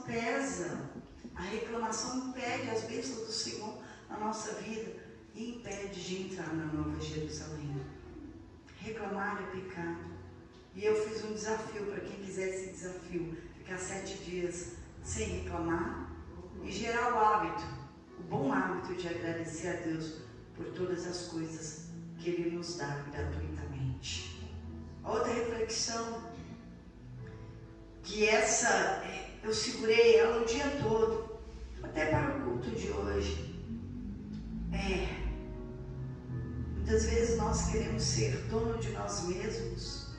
pesa. A reclamação impede as bênçãos do Senhor na nossa vida e impede de entrar na Nova Jerusalém. Reclamar é pecado. E eu fiz um desafio para quem quiser esse desafio, ficar 7 dias sem reclamar e gerar o hábito, o bom hábito de agradecer a Deus por todas as coisas que Ele nos dá gratuitamente. A outra reflexão, que essa eu segurei ela o dia todo, até para o culto de hoje, muitas vezes nós queremos ser dono de nós mesmos,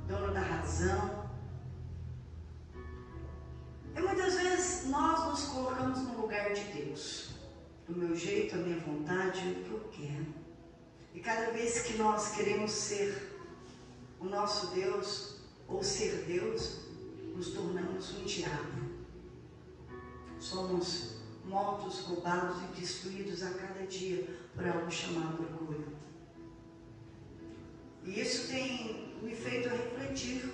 dono da razão, e muitas vezes nós nos colocamos no lugar de Deus, do meu jeito, a minha vontade, o que eu quero. E cada vez que nós queremos ser o nosso Deus, ou ser Deus, nos tornamos um diabo. Somos mortos, roubados e destruídos a cada dia por algo chamado orgulho. E isso tem me feito refletir,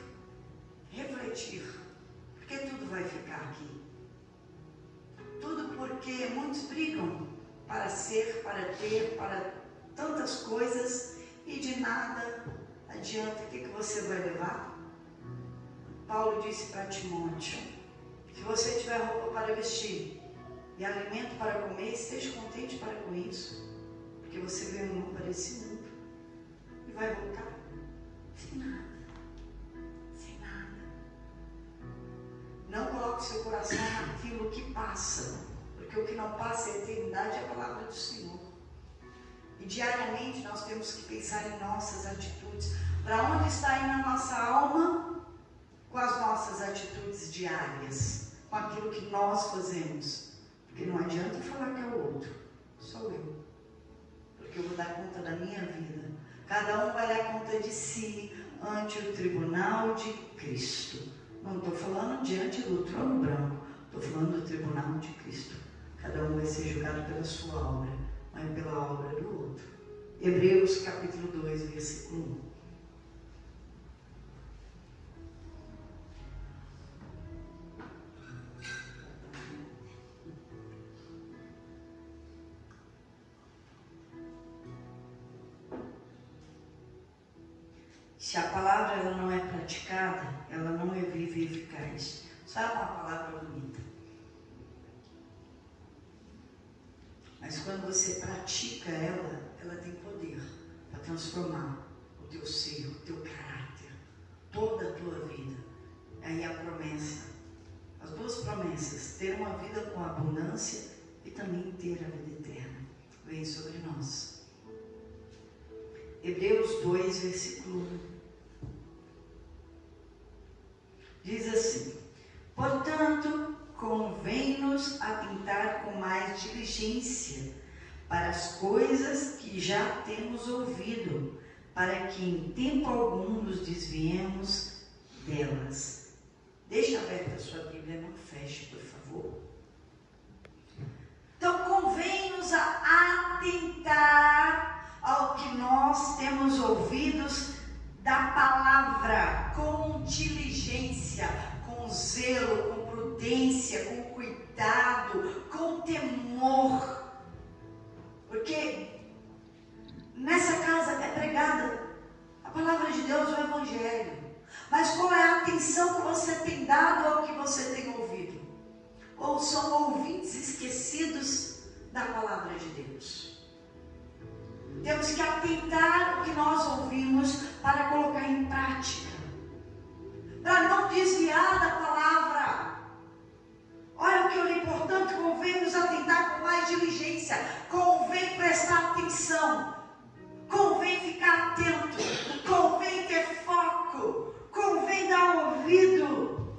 porque tudo vai ficar aqui. Tudo porque muitos brigam para ser, para ter, para tantas coisas e de nada adianta. O que você vai levar? Paulo disse para Timóteo: se você tiver roupa para vestir e alimento para comer, esteja contente para com isso, porque você veio para esse mundo e vai voltar sem nada, sem nada. Não coloque seu coração naquilo que passa, porque o que não passa é a eternidade, é a palavra do Senhor. E diariamente nós temos que pensar em nossas atitudes. Para onde está indo a nossa alma? Com as nossas atitudes diárias, com aquilo que nós fazemos. Porque não adianta falar que é o outro, sou eu. Porque eu vou dar conta da minha vida. Cada um vai dar conta de si ante o tribunal de Cristo. Não estou falando diante do trono branco, estou falando do tribunal de Cristo. Cada um vai ser julgado pela sua obra, não é pela obra do outro. Hebreus capítulo 2, versículo 1. Se a palavra ela não é praticada, ela não é viva e eficaz. Sabe uma palavra bonita? Mas quando você pratica ela, ela tem poder para transformar o teu ser, o teu caráter, toda a tua vida. Aí a promessa, as duas promessas, ter uma vida com abundância e também ter a vida eterna, vem sobre nós. Hebreus 2, versículo 1. Diz assim: portanto, convém-nos atentar com mais diligência para as coisas que já temos ouvido, para que em tempo algum nos desviemos delas. Deixa aberta a sua Bíblia, não feche, por favor. Então, convém-nos atentar ao que nós temos ouvidos da palavra, com diligência, com zelo, com prudência, com cuidado, com temor. Porque nessa casa é pregada a palavra de Deus, o Evangelho. Mas qual é a atenção que você tem dado ao que você tem ouvido? Ou são ouvintes esquecidos da palavra de Deus? Temos que atentar o que nós ouvimos para colocar em prática, para não desviar da palavra. Olha o que eu li, portanto, convém nos atentar com mais diligência, convém prestar atenção, convém ficar atento, convém ter foco, convém dar ouvido,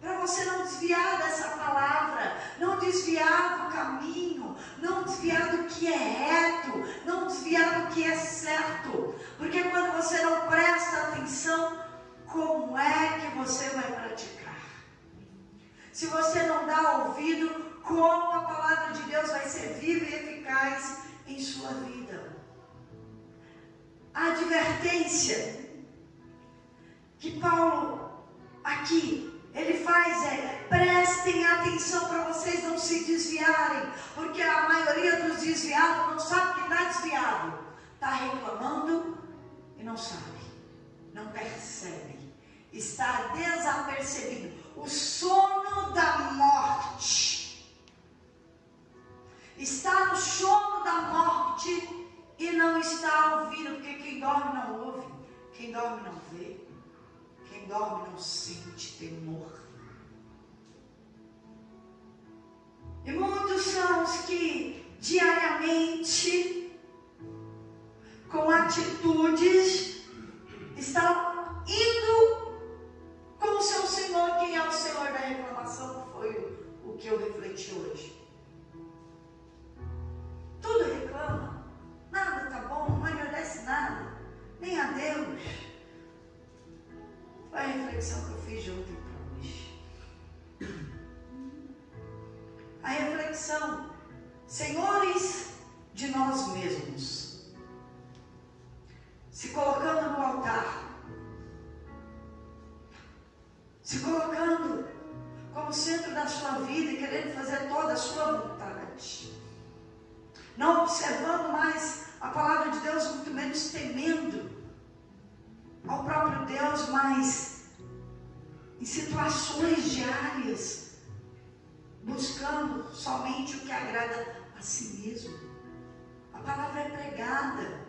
para você não desviar dessa palavra, não desviar do caminho, não desviar do que é reto, não desviar do que é certo. Porque quando você não presta atenção, como é que você vai praticar? Se você não dá ouvido, como a palavra de Deus vai ser viva e eficaz em sua vida? A advertência que Paulo aqui ele faz prestem prestem atenção para vocês não se desviarem, porque a maioria dos desviados não sabe que está desviado, está reclamando e não sabe, não percebe, está desapercebido. O sono da morte, está no sono da morte e não está ouvindo, porque quem dorme não ouve, quem dorme não vê, quem dorme não sente temor. E muitos são os que diariamente, com atitudes, estão indo com o seu Senhor. Quem é o Senhor da reclamação? Foi o que eu refleti hoje. Tudo reclama, nada está bom, não agradece nada, nem a Deus. Foi a reflexão que eu fiz de ontem para hoje. A reflexão, senhores de nós mesmos, se colocando no altar, se colocando como centro da sua vida e querendo fazer toda a sua vontade, não observando mais a palavra de Deus, muito menos temendo ao próprio Deus, mas em situações diárias, buscando somente o que agrada a si mesmo. A palavra é pregada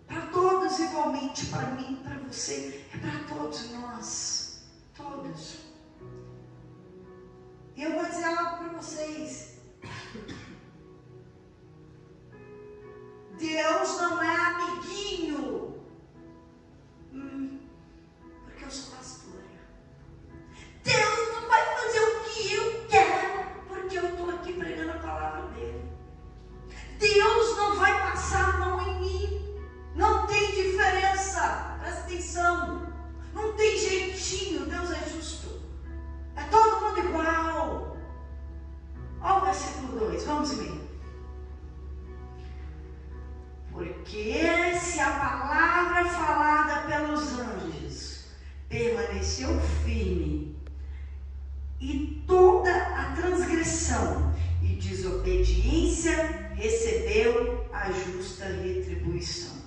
para todos igualmente, para mim, para você, é para todos nós, todos. E eu vou dizer algo para vocês. Deus não é amiguinho, porque eu sou pastora. Deus não vai fazer o que eu quero, porque eu estou aqui pregando a palavra dele. Deus não vai passar a mão em mim. Não tem diferença, presta atenção. Não tem jeitinho, Deus é justo. É todo mundo igual. Olha o versículo 2, vamos ver. Porque se a palavra falada pelos anjos permaneceu firme, e toda a transgressão e desobediência recebeu a justa retribuição.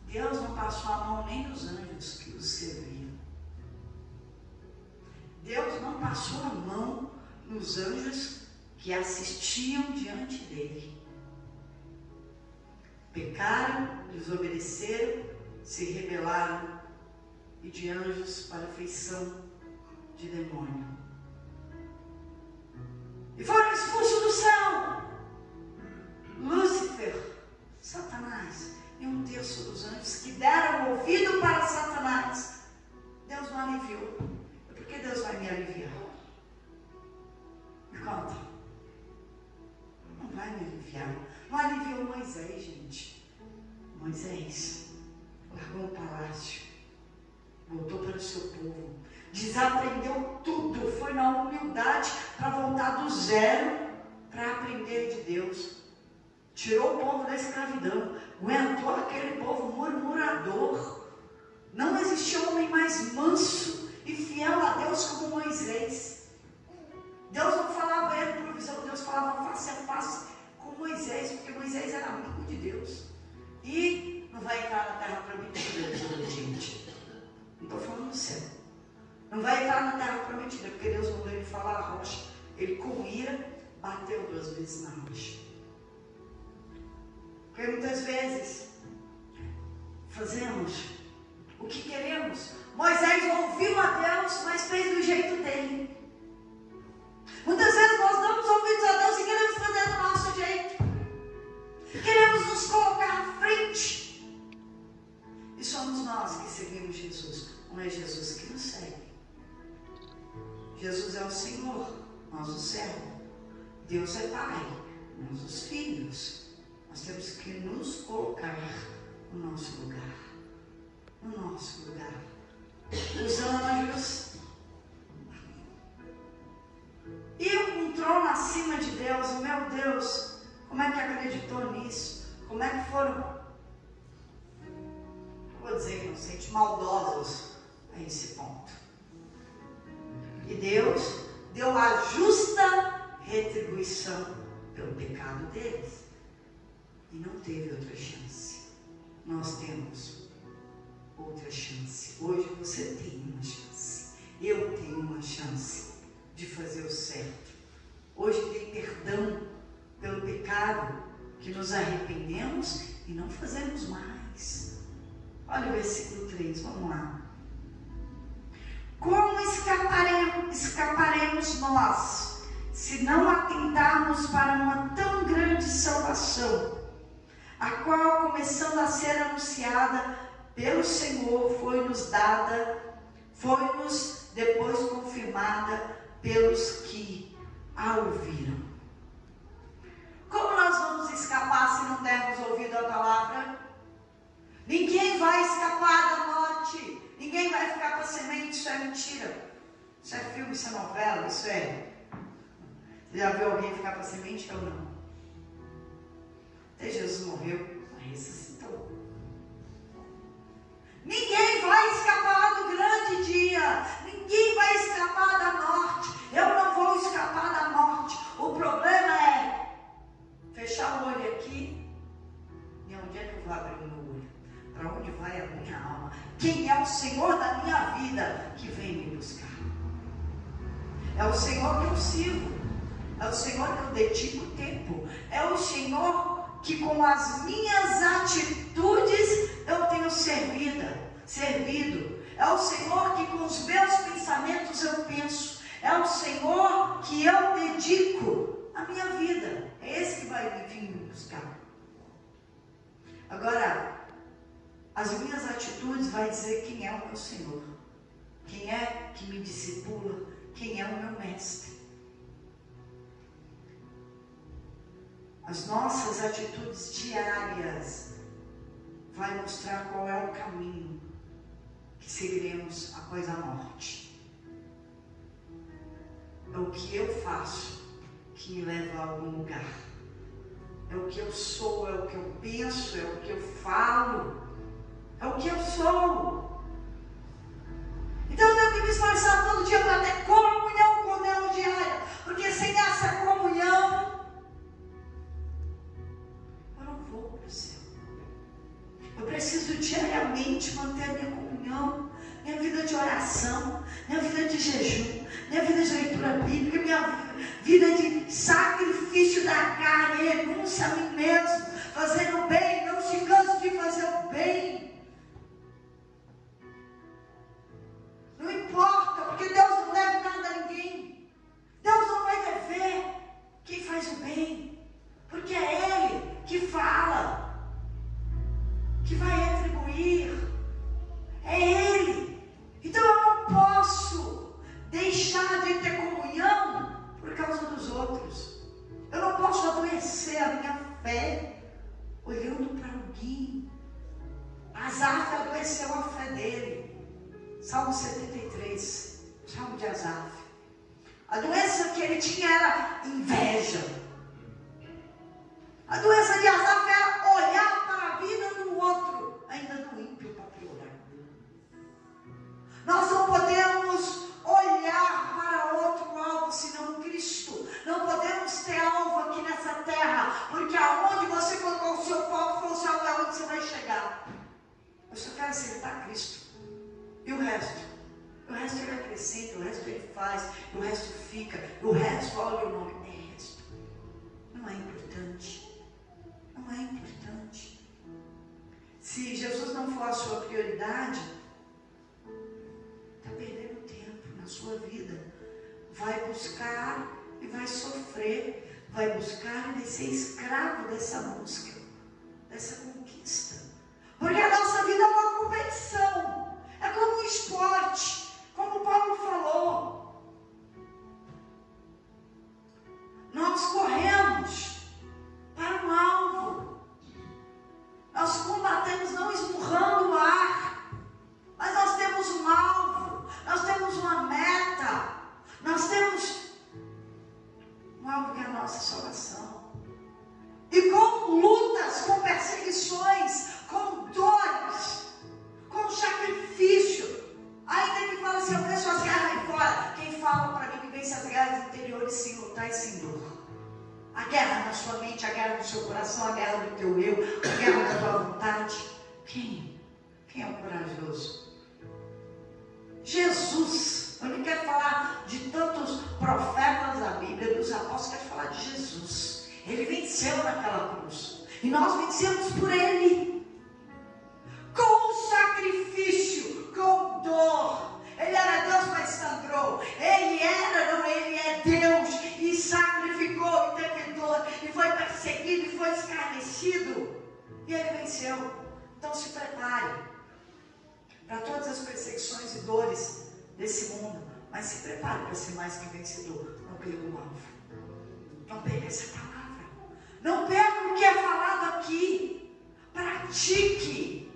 Deus não passou a mão nem nos anjos que os serviam. Deus não passou a mão nos anjos que assistiam diante dele. Pecaram, desobedeceram, se rebelaram, e de anjos para a feição de demônio. E foram expulsos do céu Lúcifer, Satanás, e um terço dos anjos que deram ouvido para Satanás. Deus não aliviou. Por que Deus vai me aliviar? Me conta. Não vai me aliviar. Não aliviou Moisés, gente. Moisés largou o palácio, voltou para o seu povo, desaprendeu tudo, foi na humildade para voltar do zero, para aprender de Deus. Tirou o povo da escravidão, aguentou aquele povo murmurador. Não existia homem mais manso e fiel a Deus como Moisés. Deus não falava ele por visão, Deus falava face a face com Moisés, porque Moisés era amigo de Deus. E não vai entrar na terra prometida, gente. Não estou falando do céu. Não vai entrar na terra prometida, porque Deus mandou ele falar a rocha. Ele com ira bateu 2 vezes na rocha. Porque muitas vezes fazemos o que queremos. Moisés ouviu a Deus, mas fez do jeito dele. Muitas vezes nós damos ouvidos a Deus e queremos fazer do nosso jeito. Queremos nos colocar à frente. E somos nós que seguimos Jesus. Não é Jesus que nos segue. Jesus é o Senhor, nós o servos. Deus é Pai, nós os filhos. Nós temos que nos colocar no nosso lugar. No nosso lugar. Os anjos. E um trono acima de Deus. Meu Deus, como é que acreditou nisso? Como é que foram, vou dizer inocentes, maldosos a esse ponto? E Deus deu a justa retribuição pelo pecado deles. E não teve outra chance. Nós temos outra chance. Hoje você tem uma chance. Eu tenho uma chance de fazer o certo. Hoje tem perdão pelo pecado, que nos arrependemos e não fazemos mais. Olha o versículo 3, vamos lá. Como escaparemos nós, se não atentarmos para uma tão grande salvação, a qual, começando a ser anunciada pelo Senhor, foi-nos depois confirmada pelos que a ouviram. Como nós vamos escapar se não dermos ouvido à palavra? Ninguém vai escapar da morte. Ninguém vai ficar para a semente. Isso é mentira. Isso é filme, isso é novela, isso é... Você já viu alguém ficar para a semente ou não? Até Jesus morreu, mas ressuscitou. Ninguém vai escapar do grande dia. Ninguém vai escapar da morte. Eu não vou escapar da morte. O problema é fechar o olho aqui. E onde é que eu vou abrir o meu olho? Para onde vai a minha alma? Quem é o Senhor da minha vida que vem me buscar? É o Senhor que eu sirvo. É o Senhor que eu dedico tempo. É o Senhor que com as minhas atitudes eu tenho servido. É o Senhor que com os meus pensamentos eu penso. É o Senhor que eu dedico a minha vida. É esse que vai vir me buscar. Agora, as minhas atitudes vai dizer quem é o meu Senhor. Quem é que me discipula? Quem é o meu mestre? As nossas atitudes diárias vai mostrar qual é o caminho que seguiremos após a morte. É o que eu faço que me leva a algum lugar. É o que eu sou, é o que eu penso, é o que eu falo, é o que eu sou. Então eu tenho que me esforçar todo dia para ter comunhão com Deus diária, porque sem essa comunhão eu não vou para o céu. Eu preciso diariamente manter a minha comunhão, minha vida de oração, minha vida de jejum, minha vida de leitura bíblica, minha vida de sacrifício da carne, renúncia a mim mesmo, fazendo o bem, não se canse de fazer o bem. Não importa, porque Deus não deve nada a ninguém. Deus não vai dever quem faz o bem, porque é Ele que fala, que vai retribuir. É Ele. Então eu não posso deixar de ter comunhão por causa dos outros. Eu não posso adoecer a minha fé olhando para alguém. Asaf adoeceu a fé dele. Salmo 73, Salmo de Asaf. A doença que ele tinha era inveja. A doença de Asaf era olhar para a vida do outro, ainda do ímpio, para piorar. Nós não podemos olhar para outro alvo senão Cristo. Não podemos ter alvo aqui nessa terra, porque aonde você colocar o seu foco, for o seu alvo, é onde você vai chegar. Eu só quero acertar Cristo. E o resto? O resto ele acrescenta, o resto ele faz, o resto fica, o resto, olha o nome, é resto. Não é importante. Não é importante. Se Jesus não for a sua prioridade, está perdendo tempo na sua vida. Vai buscar e vai sofrer. Vai buscar e vai ser escravo dessa busca, dessa conquista. Porque a nossa vida é uma competição. É como um esporte, como Paulo falou. Nós corremos para um alvo. Nós combatemos não esmurrando o ar, mas nós temos um alvo, nós temos uma meta, nós temos um alvo que é a nossa salvação. E com lutas, com perseguições, fala para mim que vence as guerras interiores sem lutar e sem dor. A guerra na sua mente, a guerra no seu coração, a guerra do teu eu, a guerra da tua vontade. Quem? Quem é o corajoso? Jesus. Eu não quero falar de tantos profetas da Bíblia, dos apóstolos, quero falar de Jesus. Ele venceu naquela cruz. E nós vencemos por Ele. Com sacrifício, com dor. Ele era Deus, mas sangrou. Ele é Deus. E sacrificou, e teve dor. E foi perseguido, e foi escarnecido. E Ele venceu. Então se prepare para todas as perseguições e dores desse mundo. Mas se prepare para ser mais que vencedor. Não perca o alvo. Não perca essa palavra. Não perca o que é falado aqui. Pratique.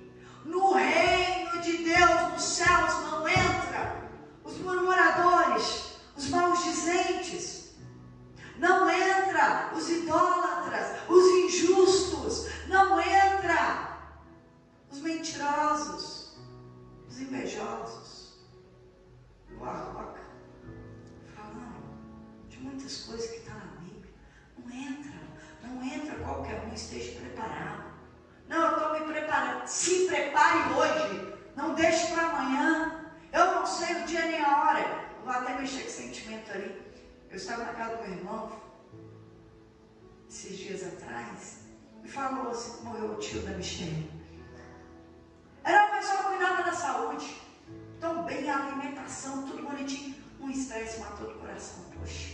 No reino de Deus, nos céus, não entra os murmuradores, os maldizentes. Não entra os idólatras, os injustos. Não entra os mentirosos, os invejosos. O arroca, falando de muitas coisas que estão na Bíblia. Não entra qualquer um, esteja preparado. Não, eu estou me preparando. Se prepare hoje. Não deixe para amanhã. Eu não sei o dia nem a hora. Vou até mexer com sentimento ali. Eu estava na casa do meu irmão esses dias atrás e falou assim: morreu o tio da Michelle. Era uma pessoa que cuidava da saúde. Tão bem, a alimentação, tudo bonitinho. Um estresse matou do coração. Poxa,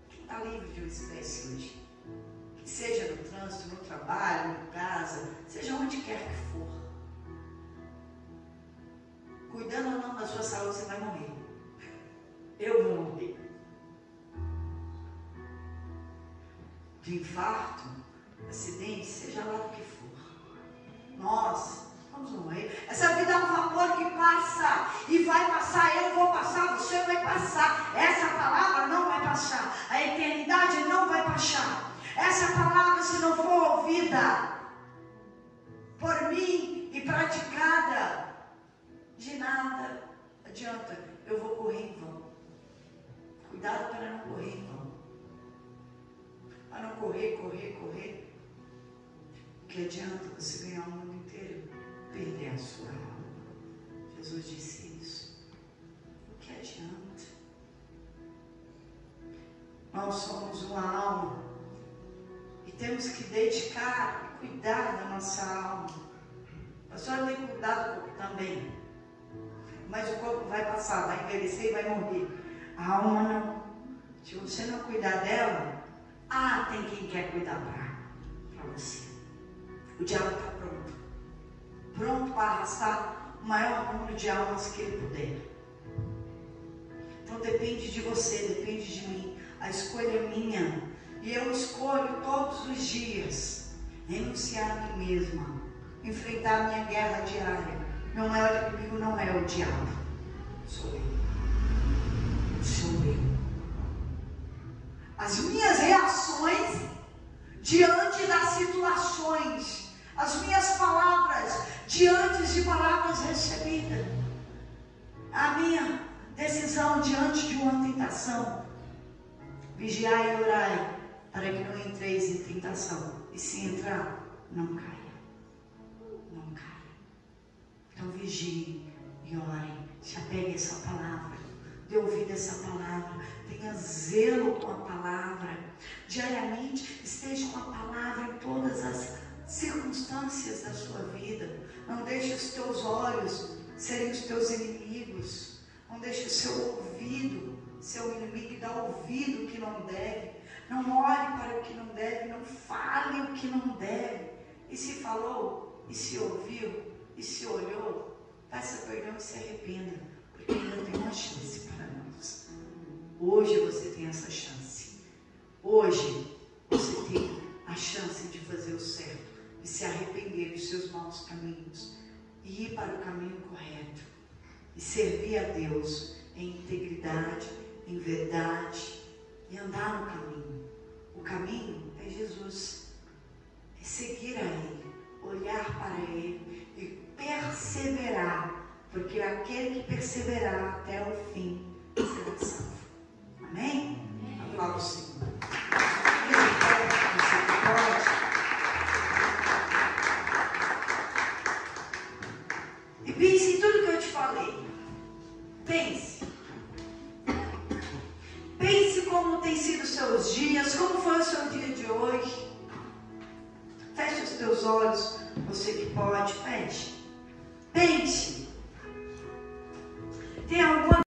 quem está livre de um estresse hoje? Que seja no trânsito, no trabalho, em casa, seja onde quer que for. Cuidando ou não da sua saúde, você vai morrer. Eu vou morrer. De infarto, acidente, seja lá do que for. Nós vamos morrer. Essa vida é um vapor que passa e vai passar. Eu vou passar, você vai passar. Essa palavra não vai passar. A eternidade não vai passar. Essa palavra, se não for ouvida por mim e praticada, de nada adianta. Eu vou correr em vão. Cuidado para não correr em vão. Para não correr. O que adianta você ganhar o mundo inteiro, perder a sua alma? Jesus disse isso. O que adianta? Nós somos uma alma. E temos que dedicar, cuidar da nossa alma. A senhora tem que cuidar do corpo também. Mas o corpo vai passar, vai envelhecer e vai morrer. A alma não. Se você não cuidar dela, tem quem quer cuidar para você. O diabo está pronto. Pronto para arrastar o maior número de almas que ele puder. Então depende de você, depende de mim. A escolha é minha. E eu escolho todos os dias renunciar a mim mesma, enfrentar a minha guerra diária. Meu maior inimigo não é o diabo, sou eu. Sou eu. As minhas reações diante das situações, as minhas palavras diante de palavras recebidas, a minha decisão diante de uma tentação. Vigiai e orai, para que não entreis em tentação. E se entrar, não caia. Não caia. Então vigie e ore. Se apegue a essa palavra. Dê ouvido a essa palavra. Tenha zelo com a palavra. Diariamente esteja com a palavra em todas as circunstâncias da sua vida. Não deixe os teus olhos serem os teus inimigos. Não deixe o seu ouvido ser o inimigo e dar ouvido que não deve. Não olhe para o que não deve. Não fale o que não deve. E se falou, e se ouviu, e se olhou, peça perdão e se arrependa. Porque ainda tem uma chance para nós. Hoje você tem essa chance. Hoje você tem a chance de fazer o certo, de se arrepender dos seus maus caminhos e ir para o caminho correto e servir a Deus em integridade, em verdade e andar no caminho. O caminho é Jesus. É seguir a Ele, olhar para Ele e perseverar, porque aquele que perseverar até o fim será salvo. Amém? Aplauda o Senhor. E pense em tudo que eu te falei. Pense. Pense como tem sido os seus dias, como foi o seu dia de hoje. Feche os teus olhos, você que pode, feche. Pense. Tem algum